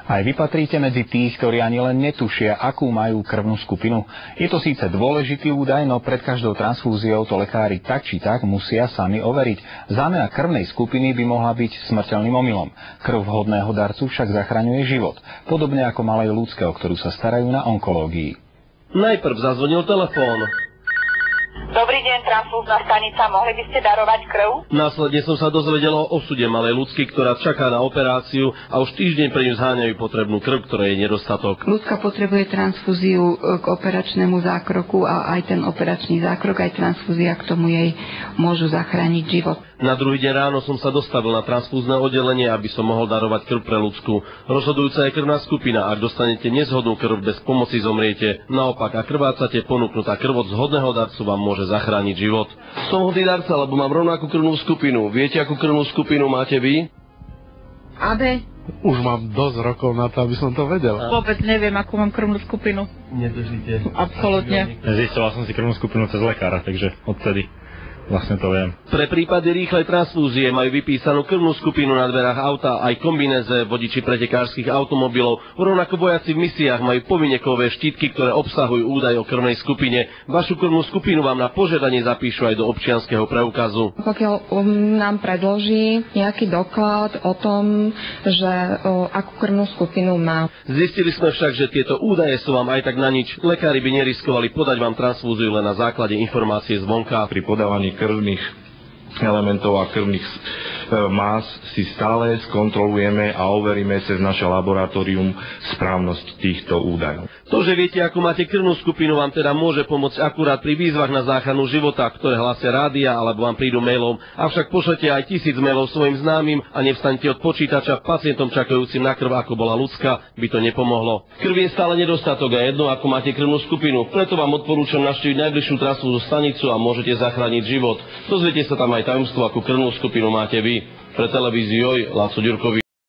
Aj vy patríte medzi tých, ktorí ani len netušia, akú majú krvnú skupinu. Je to síce dôležitý údaj, no pred každou transfúziou to lekári tak či tak musia sami overiť. Zámena krvnej skupiny by mohla byť smrteľným omylom. Krv vhodného darcu však zachraňuje život, podobne ako malej ľudské, o ktorú sa starajú na onkológii. Najprv zazvonil telefón. Dobrý deň, transfúzna stanica, mohli by ste darovať krv? Následne som sa dozvedel o osude malej ľudsky, ktorá čaká na operáciu a už týždeň pre ňu zháňajú potrebnú krv, ktorej je nedostatok. Ľudská potrebuje transfúziu k operačnému zákroku a aj ten operačný zákrok, aj transfúzia k tomu jej môžu zachrániť život. Na druhý deň ráno som sa dostavil na transfúzne oddelenie, aby som mohol darovať krv pre ľudskú. Rozhodujúca je krvná skupina. Ak dostanete nezhodnú krv, bez pomoci zomriete. Naopak, ak krvácate, ponúknutá krv od zhodného darcu vám môže zachrániť život. Som hodný darca, lebo mám rovnakú krvnú skupinu. Viete, akú krvnú skupinu máte vy? AB. Už mám dosť rokov na to, aby som to vedel. Vôbec neviem, akú mám krvnú skupinu. Nedržíte. Absolútne. Zistoval som si krvnú skupinu cez lekára, takže odtedy vlastne to viem. Pre prípady rýchlej transfúzie majú vypísanú krvnú skupinu na dverách auta aj kombinéze vodiči pretekárskych automobilov. Rovnako vojaci v misiách majú povinne kovové štítky, ktoré obsahujú údaj o krvnej skupine. Vašu krvnú skupinu vám na požiadanie zapíšu aj do občianskeho preukazu. Pokiaľ nám predloží nejaký doklad o tom, že akú krvnú skupinu má. Zistili sme však, že tieto údaje sú vám aj tak na nič. Lekári by neriskovali podať vám transfúziu len na základe informácie zvonka. Pri podávaní krvných elementov a krvných más si stále skontrolujeme a overíme cez naše laboratórium správnosť týchto údajov. To, že viete, ako máte krvnú skupinu, vám teda môže pomôcť akurát pri výzvach na záchranu života, ktoré hlásia rádia alebo vám prídu mailom. Avšak pošlete aj 1000 mailov svojim známym a nevstaňte od počítača pacientom čakajúcim na krv, ako bola ľudská, by to nepomohlo. Krvi je stále nedostatok a jedno, ako máte krvnú skupinu. Preto vám odporúčam navštíviť najbližšiu transfúznu stanicu a môžete zachrániť život. Dozviete sa tam aj tajomstvo, akú krvnú skupinu máte vy. Pre televíziu Joj, Láco Ďurkovič.